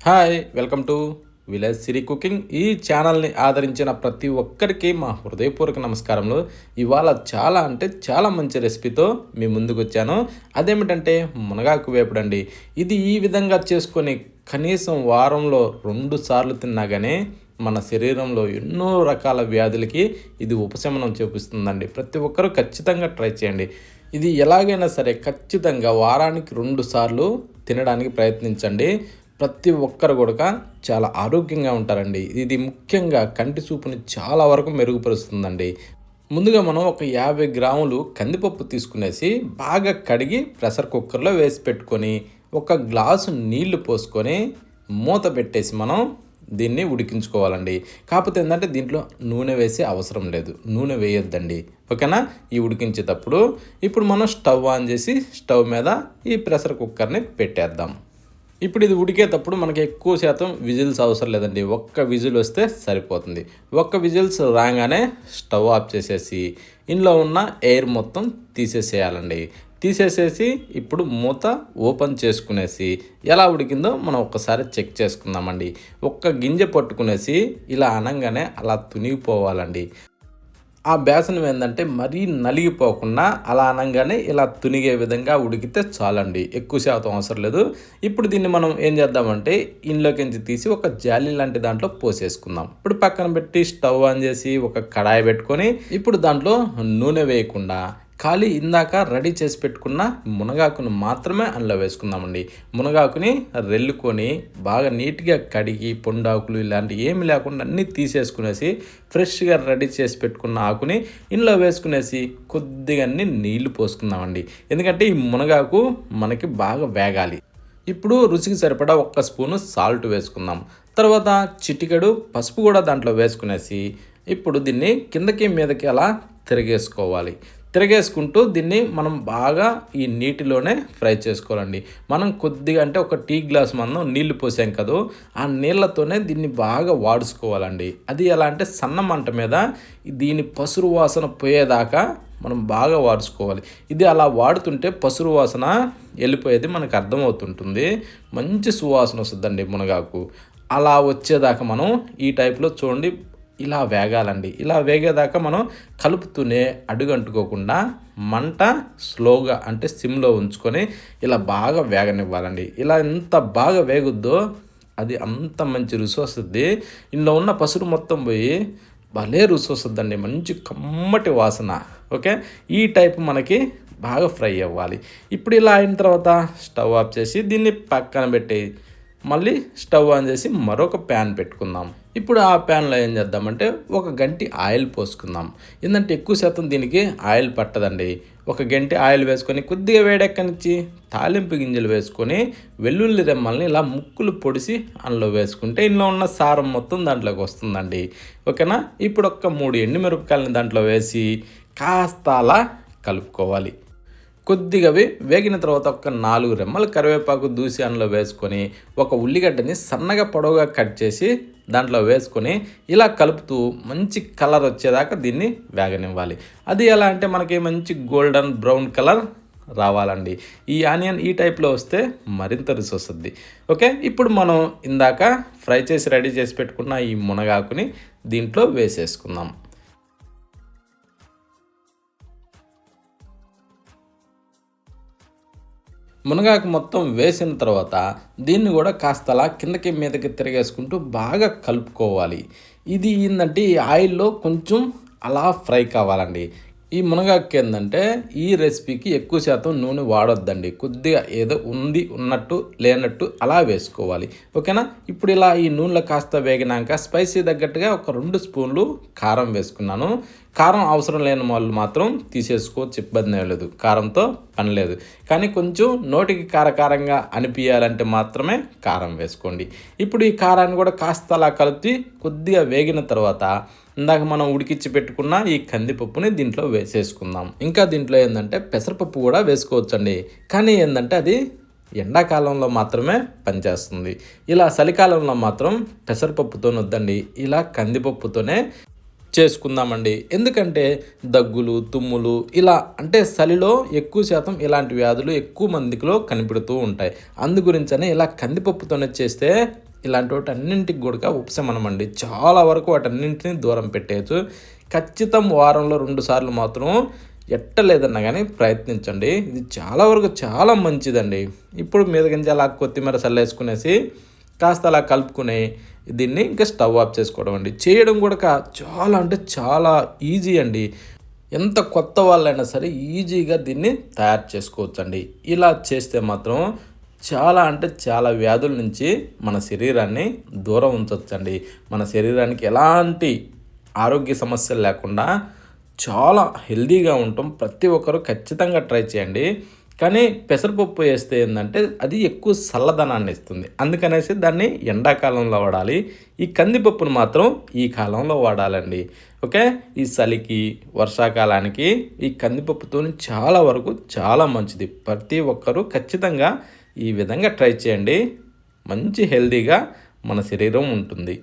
Hi welcome to village Siri cooking. ఈ ఛానల్ని ఆదరించిన ప్రతి ఒక్కరికి మా హృదయపూర్వక నమస్కారములు. ఇవాళ చాలా అంటే చాలా మంచి రెసిపీతో మీ ముందుకు వచ్చాను. అదేమిటంటే మునగాకు వేపుడండి. ఇది ఈ విధంగా చేసుకొని కనీసం వారంలో 2 సార్లు తిన్నా కానీ మన శరీరంలో ఎన్నో రకాల వ్యాధులకి ఇది ఉపశమనం చూపిస్తుందండి. ప్రతి ఒక్కరూ ఖచ్చితంగా ట్రై చేయండి. ఇది ఎలాగైనా సరే ఖచ్చితంగా వారానికి 2 సార్లు తినడానికి ప్రయత్నించండి. ప్రతి ఒక్కరు కూడా చాలా ఆరోగ్యంగా ఉంటారండి. ఇది ముఖ్యంగా కంటి చూపుని చాలా వరకు మెరుగుపరుస్తుందండి. ముందుగా మనం ఒక 50 గ్రాములు కందిపప్పు తీసుకునేసి బాగా కడిగి ప్రెషర్ కుక్కర్లో వేసి పెట్టుకొని ఒక గ్లాసు నీళ్లు పోసుకొని మూత పెట్టేసి మనం దీన్ని ఉడికించుకోవాలండి. కాకపోతే ఏంటంటే దీంట్లో నూనె వేసే అవసరం లేదు, నూనె వేయొద్దండి. ఓకేనా? ఈ ఉడికించేటప్పుడు ఇప్పుడు మనం స్టవ్ ఆన్ చేసి స్టవ్ మీద ఈ ప్రెషర్ కుక్కర్ని పెట్టేద్దాం. ఇప్పుడు ఇది ఉడికేటప్పుడు మనకి ఎక్కువ శాతం విజిల్స్ అవసరం లేదండి. ఒక్క విజిల్ వస్తే సరిపోతుంది. ఒక్క విజిల్స్ రాగానే స్టవ్ ఆఫ్ చేసేసి ఇందులో ఉన్న ఎయిర్ మొత్తం తీసేసేయాలండి. తీసేసేసి ఇప్పుడు మూత ఓపెన్ చేసుకునేసి ఎలా ఉడికిందో మనం ఒక్కసారి చెక్ చేసుకుందామండి. ఒక్క గింజ పట్టుకునేసి ఇలా అనగానే అలా తునిగిపోవాలండి. ఆ బేసనం ఏంటంటే మరీ నలిగిపోకుండా అలా అనగానే ఇలా తునిగే విధంగా ఉడికితే చాలండి. ఎక్కువ శాతం అవసరం లేదు. ఇప్పుడు దీన్ని మనం ఏం చేద్దామంటే ఇంట్లోకించి తీసి ఒక జాలి లాంటి దాంట్లో పోసేసుకుందాం. ఇప్పుడు పక్కన పెట్టి స్టవ్ ఆన్ చేసి ఒక కడాయి పెట్టుకొని ఇప్పుడు దాంట్లో నూనె వేయకుండా ఖాళీ ఇందాక రెడీ చేసి పెట్టుకున్న మునగాకును మాత్రమే అందులో వేసుకుందామండి. మునగాకుని రెల్లుకొని బాగా నీట్గా కడిగి పొండాకులు ఇలాంటివి ఏమి లేకుండా అన్నీ తీసేసుకునేసి ఫ్రెష్గా రెడీ చేసి పెట్టుకున్న ఆకుని ఇందులో వేసుకునేసి కొద్దిగా నీళ్లు పోసుకుందామండి. ఎందుకంటే ఈ మునగాకు మనకి బాగా వేగాలి. ఇప్పుడు రుచికి సరిపడా 1 స్పూను సాల్ట్ వేసుకుందాం. తర్వాత చిటికెడు పసుపు కూడా దాంట్లో వేసుకునేసి ఇప్పుడు దీన్ని కిందకి మీదకి అలా తిరగేసుకుంటూ దీన్ని మనం బాగా ఈ నీటిలోనే ఫ్రై చేసుకోవాలండి. మనం కొద్దిగా అంటే ఒక టీ గ్లాస్ మనం నీళ్లు పోసాం కదా, ఆ నీళ్ళతోనే దీన్ని బాగా వాడుకోవాలండి. అది ఎలా అంటే సన్న మంట మీద దీని పసురు వాసన పోయేదాకా మనం బాగా వాడుకోవాలి. ఇది అలా వాడుతుంటే పసురు వాసన వెళ్ళిపోయేది మనకు అర్థమవుతుంటుంది. మంచి సువాసన వస్తుందండి మునగాకు. అలా వచ్చేదాకా మనం ఈ టైప్లో చూడండి ఇలా వేగాలండి. ఇలా వేగేదాకా మనం కలుపుతూనే అడుగంటుకోకుండా మంట స్లోగా అంటే సిమ్లో ఉంచుకొని ఇలా బాగా వేగనివ్వాలండి. ఇలా ఎంత బాగా వేగుద్దో అది అంత మంచి రుచి వస్తుంది. ఇందులో ఉన్న పసురు మొత్తం పోయి భలే రుచి వస్తుందండి. మంచి కమ్మటి వాసన. ఓకే, ఈ టైప్ మనకి బాగా ఫ్రై అవ్వాలి. ఇప్పుడు ఇలా అయిన తర్వాత స్టవ్ ఆఫ్ చేసి దీన్ని పక్కన పెట్టి మళ్ళీ స్టవ్ ఆన్ చేసి మరొక ప్యాన్ పెట్టుకుందాం. ఇప్పుడు ఆ ప్యాన్లో ఏం చేద్దామంటే ఒక గంటి ఆయిల్ పోసుకుందాం. ఏంటంటే ఎక్కువ శాతం దీనికి ఆయిల్ పట్టదండి. ఒక గంటి ఆయిల్ వేసుకొని కొద్దిగా వేడెక్కనిచ్చి తాలింపు గింజలు వేసుకొని వెల్లుల్లి రెమ్మల్ని ఇలా ముక్కులు పొడిసి అందులో వేసుకుంటే ఇందులో ఉన్న సారం మొత్తం దాంట్లోకి వస్తుందండి. ఓకేనా? ఇప్పుడు ఒక 3 ఎండుమిరపకాయలని దాంట్లో వేసి కాస్త అలా కలుపుకోవాలి. కొద్దిగా వేగిన తర్వాత ఒక 4 రెమ్మల కరివేపాకు దూసి అందులో వేసుకొని ఒక ఉల్లిగడ్డని సన్నగా పొడవుగా కట్ చేసి దాంట్లో వేసుకొని ఇలా కలుపుతూ మంచి కలర్ వచ్చేదాకా దీన్ని వేగనివ్వాలి. అది ఎలా అంటే మనకి మంచి గోల్డెన్ బ్రౌన్ కలర్ రావాలండి. ఈ ఆనియన్ ఈ టైప్లో వస్తే మరింత రుచి వస్తుంది. ఓకే, ఇప్పుడు మనం ఇందాక ఫ్రై చేసి రెడీ చేసి పెట్టుకున్న ఈ మునగాకుని దీంట్లో వేసేసుకుందాం. మునగాకు మొత్తం వేసిన తర్వాత దీన్ని కూడా కాస్త అలా కిందకి మీదకి తిరిగేసుకుంటూ బాగా కలుపుకోవాలి. ఇది ఏంటంటే ఈ ఆయిల్లో కొంచెం అలా ఫ్రై కావాలండి. ఈ మునగాకు ఏంటంటే ఈ రెసిపీకి ఎక్కువ శాతం నూనె వాడొద్దండి. కొద్దిగా ఏదో ఉన్నట్టు లేనట్టు అలా వేసుకోవాలి. ఓకేనా? ఇప్పుడు ఇలా ఈ నూనెలో కాస్త వేగినాక స్పైసీ తగ్గట్టుగా ఒక 2 స్పూన్లు కారం వేసుకున్నాను. కారం అవసరం లేని వాళ్ళు మాత్రం తీసేసుకోవచ్చు, ఇబ్బంది లేదు. కారంతో పని లేదు. కానీ కొంచెం నోటికి కారకారంగా అనిపించాలంటే మాత్రమే కారం వేసుకోండి. ఇప్పుడు ఈ కారాన్ని కూడా కాస్త అలా కలిపి కొద్దిగా వేగిన తర్వాత ఇందాక మనం ఉడికిచ్చి పెట్టుకున్న ఈ కందిపప్పుని దీంట్లో వేసేసుకుందాం. ఇంకా దీంట్లో ఏంటంటే పెసరపప్పు కూడా వేసుకోవచ్చండి. కానీ ఏంటంటే అది ఎండాకాలంలో మాత్రమే పనిచేస్తుంది. ఇలా చలికాలంలో మాత్రం పెసరపప్పుతో వద్దండి, ఇలా కందిపప్పుతోనే చేసుకుందామండి. ఎందుకంటే దగ్గులు, తుమ్ములు ఇలా అంటే చలిలో ఎక్కువ శాతం ఇలాంటి వ్యాధులు ఎక్కువ మందిలో కనిపెడుతూ ఉంటాయి. అందు గురించనే ఇలా కందిపప్పుతోనే చేస్తే ఇలాంటి వాటన్నింటికి కూడా ఉపశమనం అండి. చాలా వరకు వాటన్నింటిని దూరం పెట్టేయచ్చు. ఖచ్చితం వారంలో 2 సార్లు మాత్రం ఎట్టలేదన్నా కానీ ప్రయత్నించండి. ఇది చాలా వరకు చాలా మంచిదండి. ఇప్పుడు మీద గింజలు కొత్తిమీర చల్లేసుకునేసి కాస్త అలా కలుపుకుని దీన్ని ఇంకా స్టవ్ ఆఫ్ చేసుకోవడం అండి. చేయడం కూడా చాలా అంటే చాలా ఈజీ అండి. ఎంత కొత్త వాళ్ళైనా సరే ఈజీగా దీన్ని తయారు చేసుకోవచ్చండి. ఇలా చేస్తే మాత్రం చాలా అంటే చాలా వ్యాధుల నుంచి మన శరీరాన్ని దూరం ఉంచవచ్చండి. మన శరీరానికి ఎలాంటి ఆరోగ్య సమస్యలు లేకుండా చాలా హెల్తీగా ఉంటాం. ప్రతి ఒక్కరూ ఖచ్చితంగా ట్రై చేయండి. కానీ పెసరపప్పు వేస్తే ఏంటంటే అది ఎక్కువ చల్లదనాన్ని ఇస్తుంది. అందుకనేసి దాన్ని ఎండాకాలంలో వాడాలి. ఈ కందిపప్పును మాత్రం ఈ కాలంలో వాడాలండి. ఓకే, ఈ చలికి వర్షాకాలానికి ఈ కందిపప్పుతో చాలా వరకు చాలా మంచిది. ప్రతి ఒక్కరూ ఖచ్చితంగా ఈ విధంగా ట్రై చేయండి. మంచి హెల్తీగా మన శరీరం ఉంటుంది.